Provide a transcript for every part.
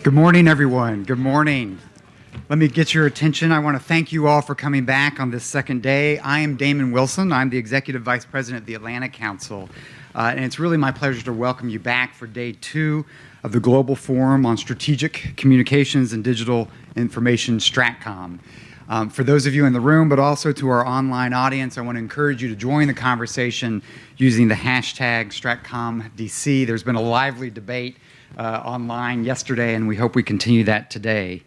Good morning, everyone. Good morning. Let me get your attention. I want to thank you all for coming back on this second day. I am Damon Wilson. I'm the Executive Vice President of the Atlantic Council. And it's really my pleasure to welcome you back for day 2 of the Global Forum on Strategic Communications and Digital Information, STRATCOM. For those of you in the room, but also to our online audience, I want to encourage you to join the conversation using the hashtag StratComDC. There's been a lively debate online yesterday, and we hope we continue that today.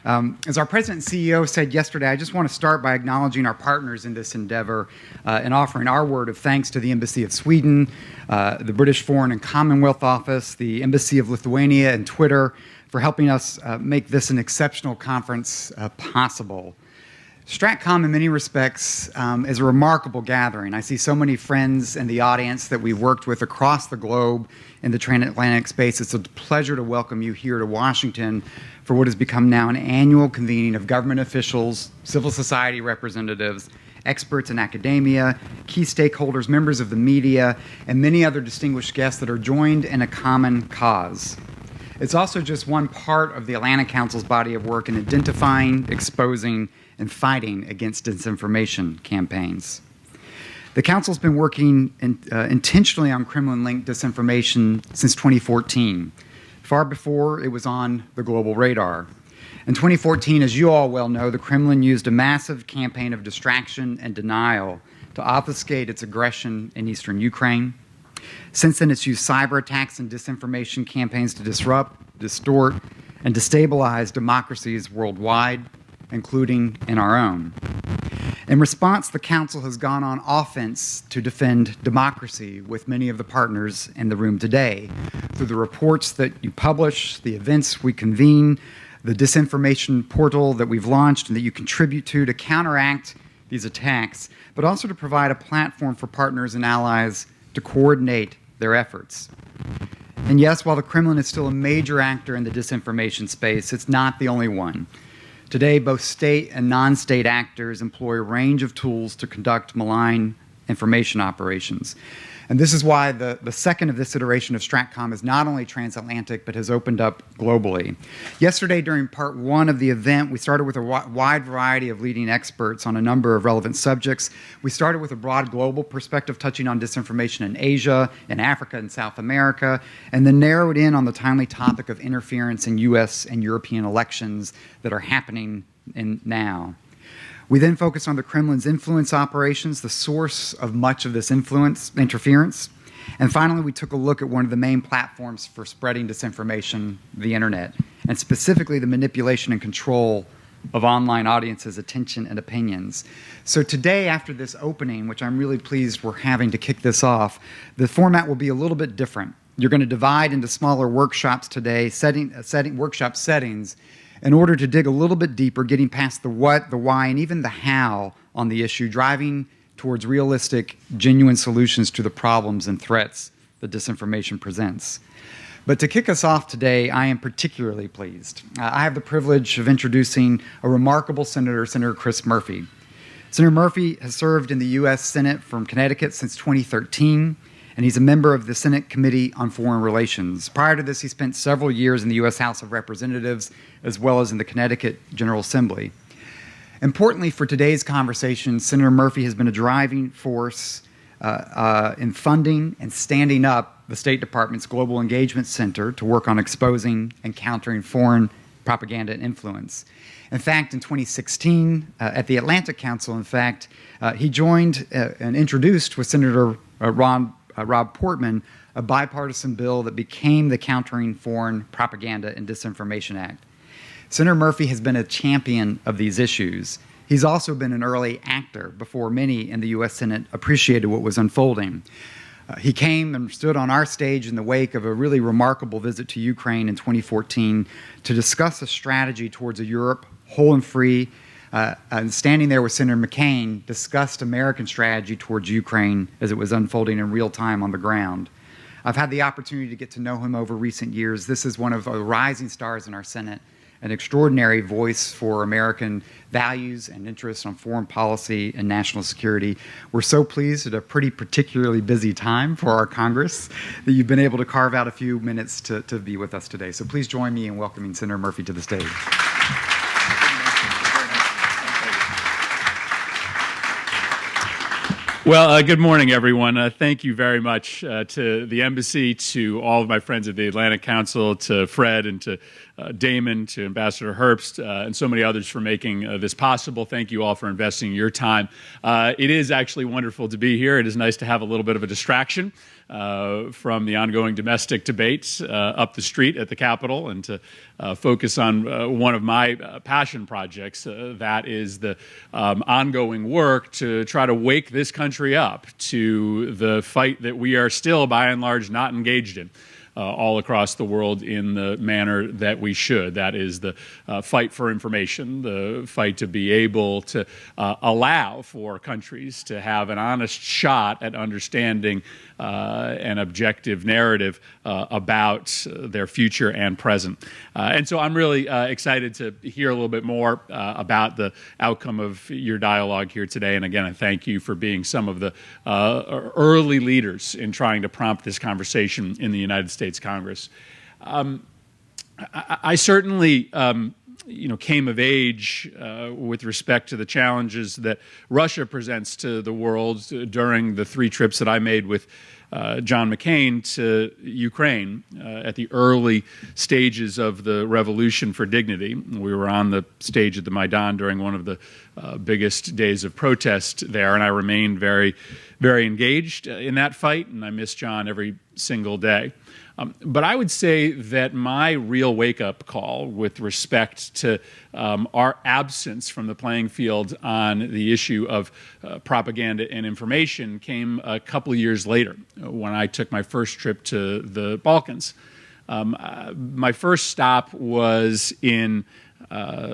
As our President and CEO said yesterday, I just want to start by acknowledging our partners in this endeavor and offering our word of thanks to the Embassy of Sweden, the British Foreign and Commonwealth Office, the Embassy of Lithuania, and Twitter for helping us make this an exceptional conference possible. STRATCOM, in many respects, is a remarkable gathering. I see so many friends in the audience that we've worked with across the globe in the transatlantic space. It's a pleasure to welcome you here to Washington for what has become now an annual convening of government officials, civil society representatives, experts in academia, key stakeholders, members of the media, and many other distinguished guests that are joined in a common cause. It's also just one part of the Atlantic Council's body of work in identifying, exposing, and fighting against disinformation campaigns. The Council's been working intentionally on Kremlin-linked disinformation since 2014, far before it was on the global radar. In 2014, as you all well know, the Kremlin used a massive campaign of distraction and denial to obfuscate its aggression in eastern Ukraine. Since then, it's used cyber attacks and disinformation campaigns to disrupt, distort, and destabilize democracies worldwide, including in our own. In response, the Council has gone on offense to defend democracy with many of the partners in the room today through the reports that you publish, the events we convene, the disinformation portal that we've launched and that you contribute to counteract these attacks, but also to provide a platform for partners and allies to coordinate their efforts. And yes, while the Kremlin is still a major actor in the disinformation space, it's not the only one. Today, both state and non-state actors employ a range of tools to conduct malign information operations. And this is why the second of this iteration of STRATCOM is not only transatlantic, but has opened up globally. Yesterday, during part 1 of the event, we started with a wide variety of leading experts on a number of relevant subjects. We started with a broad global perspective touching on disinformation in Asia, in Africa, and South America, and then narrowed in on the timely topic of interference in U.S. and European elections that are happening now. We then focused on the Kremlin's influence operations, the source of much of this interference. And finally, we took a look at one of the main platforms for spreading disinformation, the internet, and specifically the manipulation and control of online audiences' attention and opinions. So today, after this opening, which I'm really pleased we're having to kick this off, the format will be a little bit different. You're going to divide into smaller workshops today, workshop settings, in order to dig a little bit deeper, getting past the what, the why, and even the how on the issue, driving towards realistic, genuine solutions to the problems and threats that disinformation presents. But to kick us off today, I am particularly pleased. I have the privilege of introducing a remarkable senator, Senator Chris Murphy. Senator Murphy has served in the U.S. Senate from Connecticut since 2013, and he's a member of the Senate Committee on Foreign Relations. Prior to this, he spent several years in the U.S. House of Representatives, as well as in the Connecticut General Assembly. Importantly for today's conversation, Senator Murphy has been a driving force in funding and standing up the State Department's Global Engagement Center to work on exposing and countering foreign propaganda and influence. In fact, in 2016, at the Atlantic Council, he joined and introduced with Senator Rob Portman a bipartisan bill that became the Countering Foreign Propaganda and Disinformation Act. Senator Murphy has been a champion of these issues. He's also been an early actor before many in the U.S. Senate appreciated what was unfolding. He came and stood on our stage in the wake of a really remarkable visit to Ukraine in 2014 to discuss a strategy towards a Europe whole and free, and standing there with Senator McCain, discussed American strategy towards Ukraine as it was unfolding in real time on the ground. I've had the opportunity to get to know him over recent years. This is one of the rising stars in our Senate, an extraordinary voice for American values and interests on foreign policy and national security. We're so pleased at a pretty particularly busy time for our Congress that you've been able to carve out a few minutes to be with us today. So please join me in welcoming Senator Murphy to the stage. Well, good morning, everyone. Thank you very much to the embassy, to all of my friends at the Atlantic Council, to Fred and to Damon, to Ambassador Herbst, and so many others for making this possible. Thank you all for investing your time. It is actually wonderful to be here. It is nice to have a little bit of a distraction from the ongoing domestic debates up the street at the Capitol, and to focus on one of my passion projects, that is the ongoing work to try to wake this country up to the fight that we are still, by and large, not engaged in. All across the world in the manner that we should. That is the fight for information, the fight to be able to allow for countries to have an honest shot at understanding an objective narrative about their future and present. And so I'm really excited to hear a little bit more about the outcome of your dialogue here today. And again, I thank you for being some of the early leaders in trying to prompt this conversation in the United States Congress. I certainly came of age with respect to the challenges that Russia presents to the world during the 3 trips that I made with John McCain to Ukraine at the early stages of the Revolution for Dignity. We were on the stage at the Maidan during one of the biggest days of protest there, and I remained very, very engaged in that fight, and I miss John every single day. But I would say that my real wake-up call with respect to our absence from the playing field on the issue of propaganda and information came a couple of years later, when I took my first trip to the Balkans. My first stop was in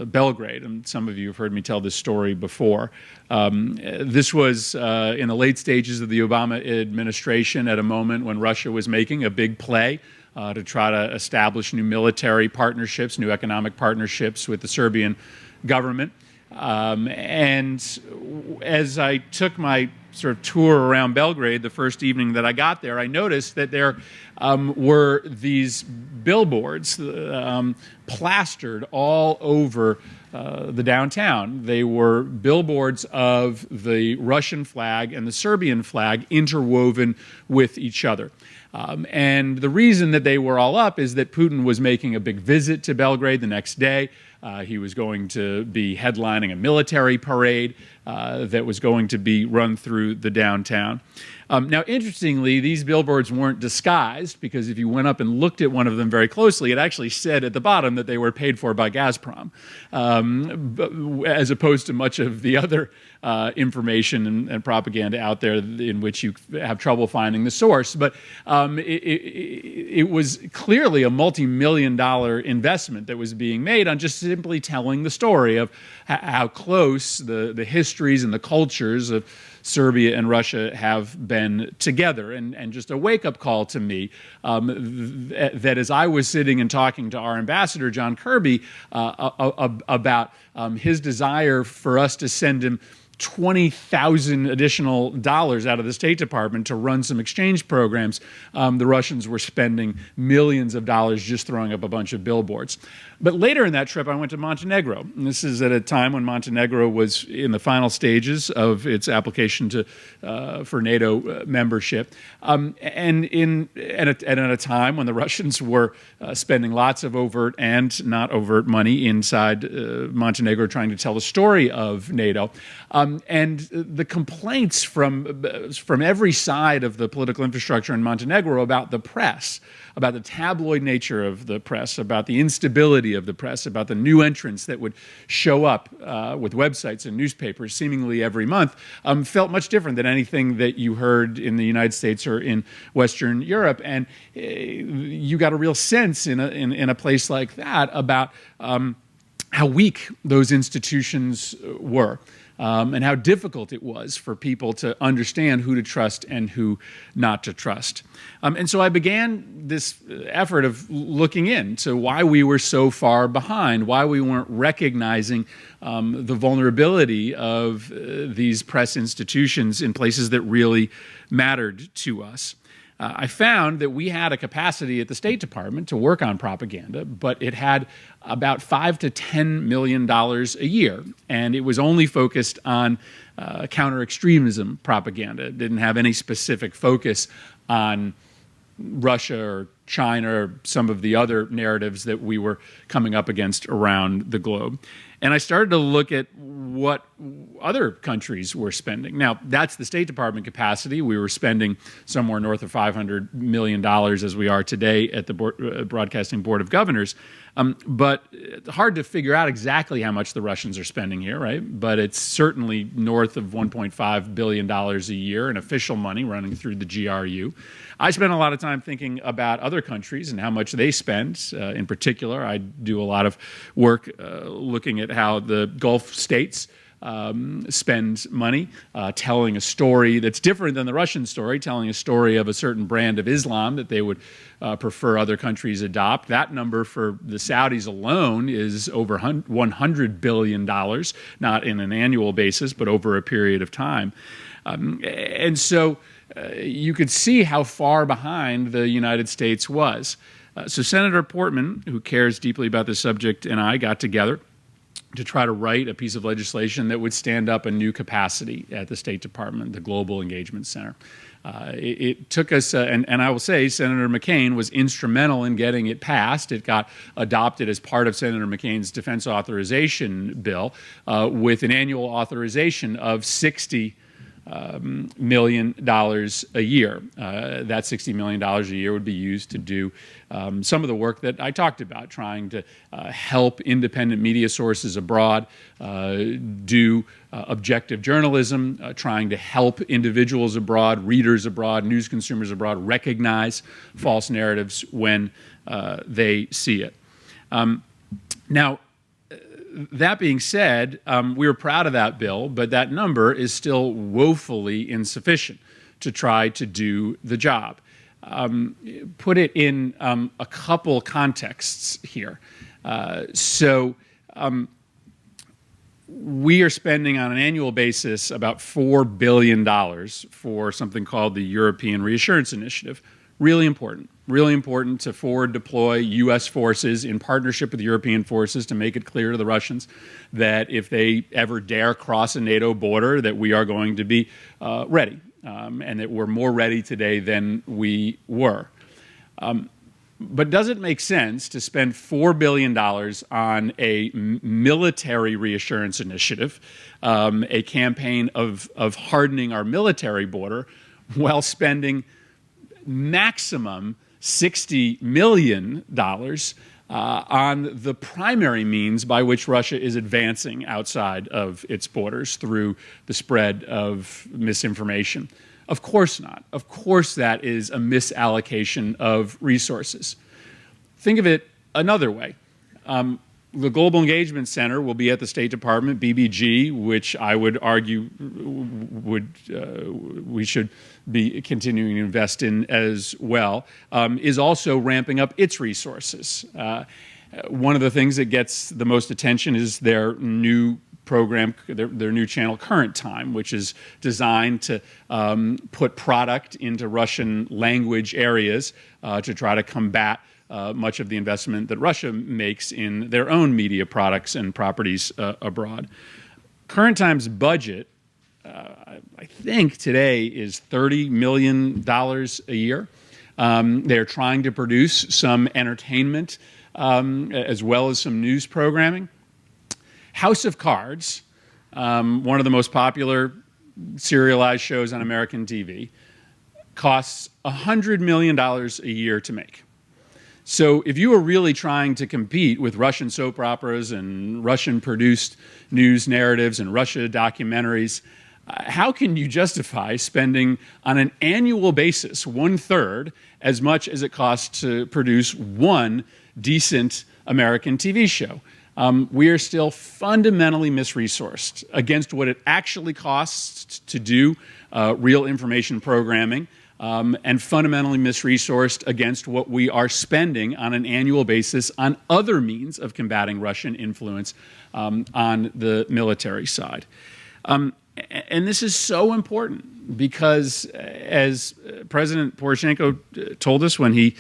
Belgrade, and some of you have heard me tell this story before. This was in the late stages of the Obama administration, at a moment when Russia was making a big play to try to establish new military partnerships, new economic partnerships with the Serbian government. And as I took my sort of tour around Belgrade the first evening that I got there, I noticed that there were these billboards plastered all over the downtown. They were billboards of the Russian flag and the Serbian flag interwoven with each other. And the reason that they were all up is that Putin was making a big visit to Belgrade the next day. He was going to be headlining a military parade that was going to be run through the downtown. Now, interestingly, these billboards weren't disguised, because if you went up and looked at one of them very closely, it actually said at the bottom that they were paid for by Gazprom, as opposed to much of the other information and propaganda out there in which you have trouble finding the source. But it was clearly a multi-million-dollar investment that was being made on just simply telling the story of how close the histories and the cultures of Serbia and Russia have been together, and just a wake-up call to me that as I was sitting and talking to our ambassador, John Kirby, about his desire for us to send him $20,000 additional dollars out of the State Department to run some exchange programs, the Russians were spending millions of dollars just throwing up a bunch of billboards. But later in that trip, I went to Montenegro. And this is at a time when Montenegro was in the final stages of its application for NATO membership. And at a time when the Russians were spending lots of overt and not overt money inside Montenegro trying to tell the story of NATO. And the complaints from every side of the political infrastructure in Montenegro about the press, about the tabloid nature of the press, about the instability of the press, about the new entrants that would show up with websites and newspapers seemingly every month, felt much different than anything that you heard in the United States or in Western Europe. And you got a real sense in a place like that about how weak those institutions were. and how difficult it was for people to understand who to trust and who not to trust. And so I began this effort of looking into why we were so far behind, why we weren't recognizing the vulnerability of these press institutions in places that really mattered to us. I found that we had a capacity at the State Department to work on propaganda, but it had about $5 to $10 million a year, and it was only focused on counter-extremism propaganda. It didn't have any specific focus on Russia or China or some of the other narratives that we were coming up against around the globe. And I started to look at what other countries were spending. Now, that's the State Department capacity. We were spending somewhere north of $500 million as we are today at the Broadcasting Board of Governors. But it's hard to figure out exactly how much the Russians are spending here, right? But it's certainly north of $1.5 billion a year in official money running through the GRU. I spend a lot of time thinking about other countries and how much they spend. In particular, I do a lot of work looking at how the Gulf states spend money, telling a story that's different than the Russian story, telling a story of a certain brand of Islam that they would prefer other countries adopt. That number for the Saudis alone is over $100 billion, not in an annual basis, but over a period of time. And so you could see how far behind the United States was. So Senator Portman, who cares deeply about this subject, and I got together to try to write a piece of legislation that would stand up a new capacity at the State Department, the Global Engagement Center. It took us, and I will say Senator McCain was instrumental in getting it passed. It got adopted as part of Senator McCain's defense authorization bill with an annual authorization of $60 million a year. That $60 million a year would be used to do some of the work that I talked about, trying to help independent media sources abroad do objective journalism, trying to help individuals abroad, readers abroad, news consumers abroad recognize false narratives when they see it. Now, that being said, we were proud of that bill, but that number is still woefully insufficient to try to do the job. Put it in a couple contexts here. We are spending on an annual basis about $4 billion for something called the European Reassurance Initiative. Really important to forward deploy U.S. forces in partnership with European forces to make it clear to the Russians that if they ever dare cross a NATO border, that we are going to be ready, and that we're more ready today than we were. But does it make sense to spend $4 billion on a military reassurance initiative, a campaign of hardening our military border, while spending maximum $60 million on the primary means by which Russia is advancing outside of its borders through the spread of misinformation? Of course not. Of course that is a misallocation of resources. Think of it another way. The Global Engagement Center will be at the State Department, BBG, which I would argue we should be continuing to invest in as well, is also ramping up its resources. One of the things that gets the most attention is their new program, their new channel, Current Time, which is designed to put product into Russian language areas to try to combat much of the investment that Russia makes in their own media products and properties abroad. Current Time's budget, I think today, is $30 million a year. They're trying to produce some entertainment as well as some news programming. House of Cards, one of the most popular serialized shows on American TV, costs $100 million a year to make. So if you were really trying to compete with Russian soap operas and Russian-produced news narratives and Russia documentaries, how can you justify spending on an annual basis 1/3 as much as it costs to produce one decent American TV show? we are still fundamentally misresourced against what it actually costs to do real information programming, and fundamentally misresourced against what we are spending on an annual basis on other means of combating Russian influence on the military side. And this is so important because, as President Poroshenko told us when he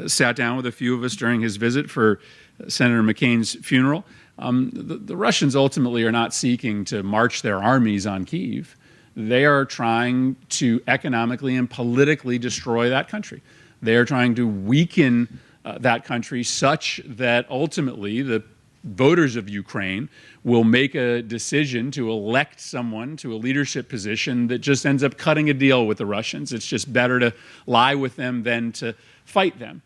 sat down with a few of us during his visit for Senator McCain's funeral, the Russians ultimately are not seeking to march their armies on Kyiv. They are trying to economically and politically destroy that country. They are trying to weaken that country such that ultimately the voters of Ukraine will make a decision to elect someone to a leadership position that just ends up cutting a deal with the Russians. It's just better to lie with them than to fight them.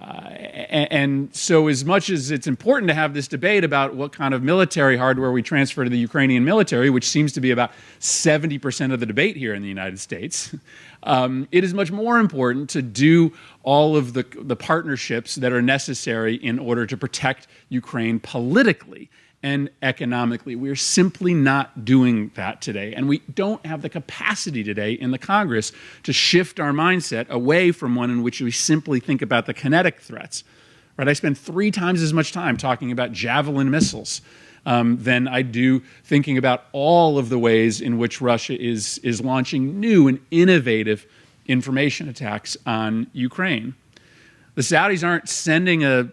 And so as much as it's important to have this debate about what kind of military hardware we transfer to the Ukrainian military, which seems to be about 70% of the debate here in the United States, it is much more important to do all of the partnerships that are necessary in order to protect Ukraine politically and economically. We are simply not doing that today. And we don't have the capacity today in the Congress to shift our mindset away from one in which we simply think about the kinetic threats. Right? I spend 3 times as much time talking about Javelin missiles than I do thinking about all of the ways in which Russia is launching new and innovative information attacks on Ukraine. The Saudis aren't sending an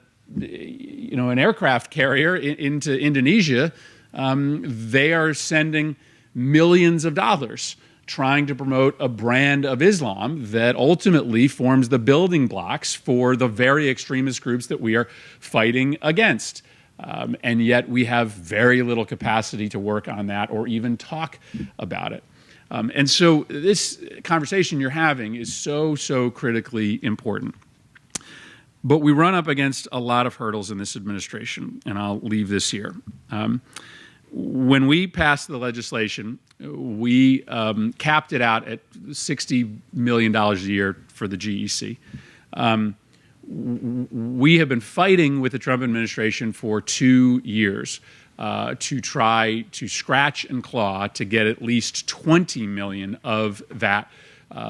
aircraft carrier into Indonesia. They are sending millions of dollars trying to promote a brand of Islam that ultimately forms the building blocks for the very extremist groups that we are fighting against. And yet we have very little capacity to work on that or even talk about it. And so this conversation you're having is so critically important. But we run up against a lot of hurdles in this administration, and I'll leave this here. When we passed the legislation, we capped it out at $60 million a year for the GEC. We have been fighting with the Trump administration for 2 years to try to scratch and claw to get at least $20 million of that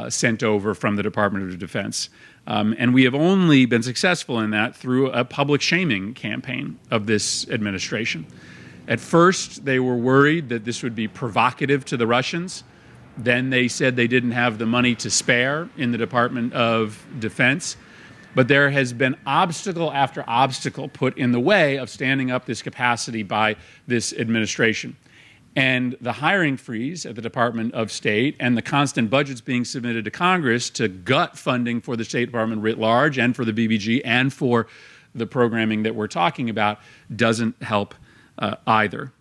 sent over from the Department of Defense. And we have only been successful in that through a public shaming campaign of this administration. At first, they were worried that this would be provocative to the Russians. Then they said they didn't have the money to spare in the Department of Defense. But there has been obstacle after obstacle put in the way of standing up this capacity by this administration. And the hiring freeze at the Department of State and the constant budgets being submitted to Congress to gut funding for the State Department writ large and for the BBG and for the programming that we're talking about doesn't help either.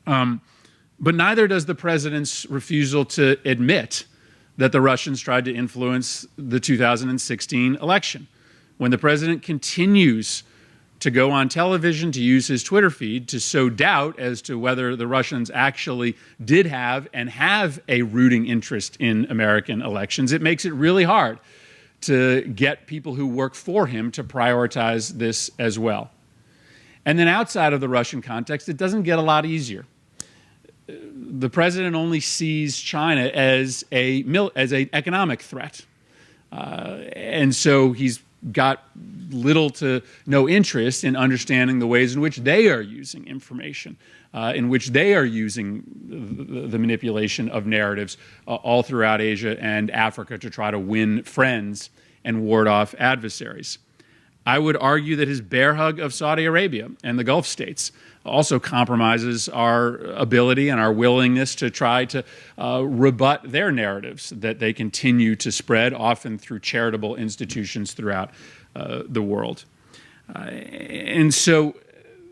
But neither does the president's refusal to admit that the Russians tried to influence the 2016 election. When the president continues to go on television, to use his Twitter feed to sow doubt as to whether the Russians actually did have and have a rooting interest in American elections, it makes it really hard to get people who work for him to prioritize this as well. And then outside of the Russian context, it doesn't get a lot easier. The president only sees China as an economic threat. And so he's got little to no interest in understanding the ways in which they are using information, in which they are using the manipulation of narratives all throughout Asia and Africa to try to win friends and ward off adversaries. I would argue that his bear hug of Saudi Arabia and the Gulf states also compromises our ability and our willingness to try to rebut their narratives that they continue to spread, often through charitable institutions throughout the world. And so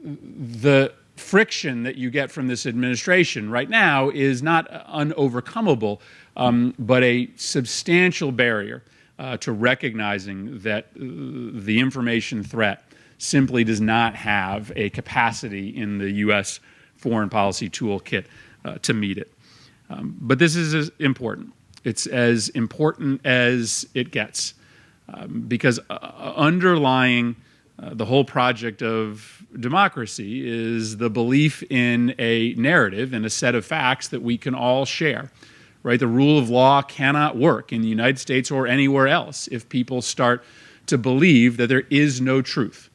the friction that you get from this administration right now is not unovercomable, but a substantial barrier to recognizing that the information threat simply does not have a capacity in the U.S. foreign policy toolkit to meet it. But this is important. It's as important as it gets because underlying The whole project of democracy is the belief in a narrative and a set of facts that we can all share, right? The rule of law cannot work in the United States or anywhere else if people start to believe that there is no truth.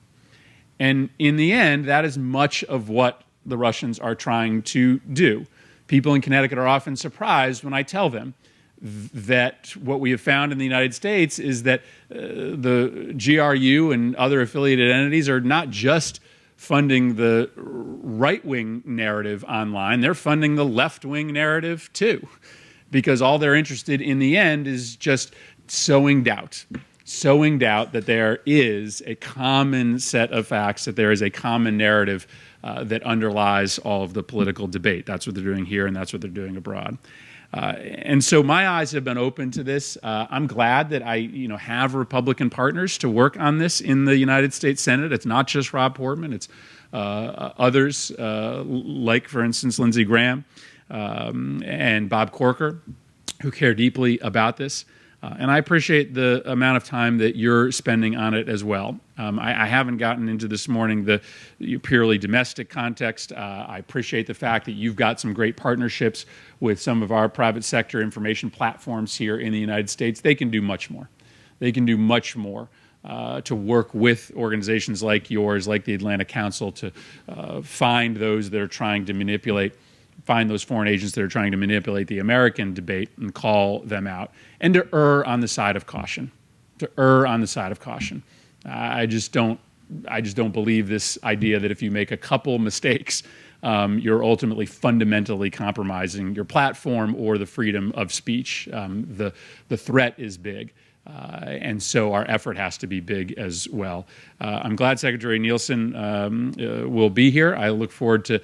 And in the end, that is much of what the Russians are trying to do. People in Connecticut are often surprised when I tell them that what we have found in the United States is that the GRU and other affiliated entities are not just funding the right-wing narrative online, they're funding the left-wing narrative too, because all they're interested in the end is just sowing doubt that there is a common set of facts, that there is a common narrative that underlies all of the political debate. That's what they're doing here, and that's what they're doing abroad. And so my eyes have been open to this. I'm glad that I have Republican partners to work on this in the United States Senate. It's not just Rob Portman. It's others, like, for instance, Lindsey Graham and Bob Corker, who care deeply about this. And I appreciate the amount of time that you're spending on it as well. I haven't gotten into this morning the purely domestic context. I appreciate the fact that you've got some great partnerships with some of our private sector information platforms here in the United States. They can do much more. They can do much more to work with organizations like yours, like the Atlantic Council, to find those that are trying to find those foreign agents that are trying to manipulate the American debate and call them out, and to err on the side of caution. I just don't believe this idea that if you make a couple mistakes, you're ultimately fundamentally compromising your platform or the freedom of speech. The threat is big. And so our effort has to be big as well. I'm glad Secretary Nielsen will be here. I look forward to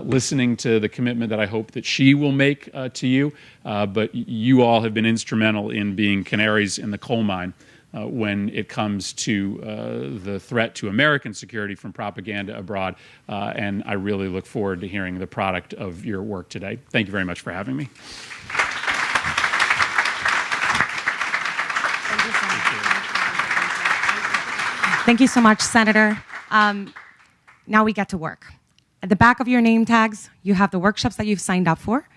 listening to the commitment that I hope that she will make to you. But you all have been instrumental in being canaries in the coal mine when it comes to the threat to American security from propaganda abroad. And I really look forward to hearing the product of your work today. Thank you very much for having me. Thank you so much, Senator. Now we get to work. At the back of your name tags, you have the workshops that you've signed up for.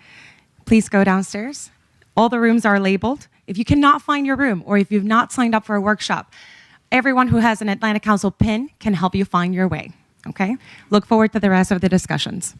Please go downstairs. All the rooms are labeled. If you cannot find your room, or if you've not signed up for a workshop, everyone who has an Atlantic Council pin can help you find your way, okay? Look forward to the rest of the discussions.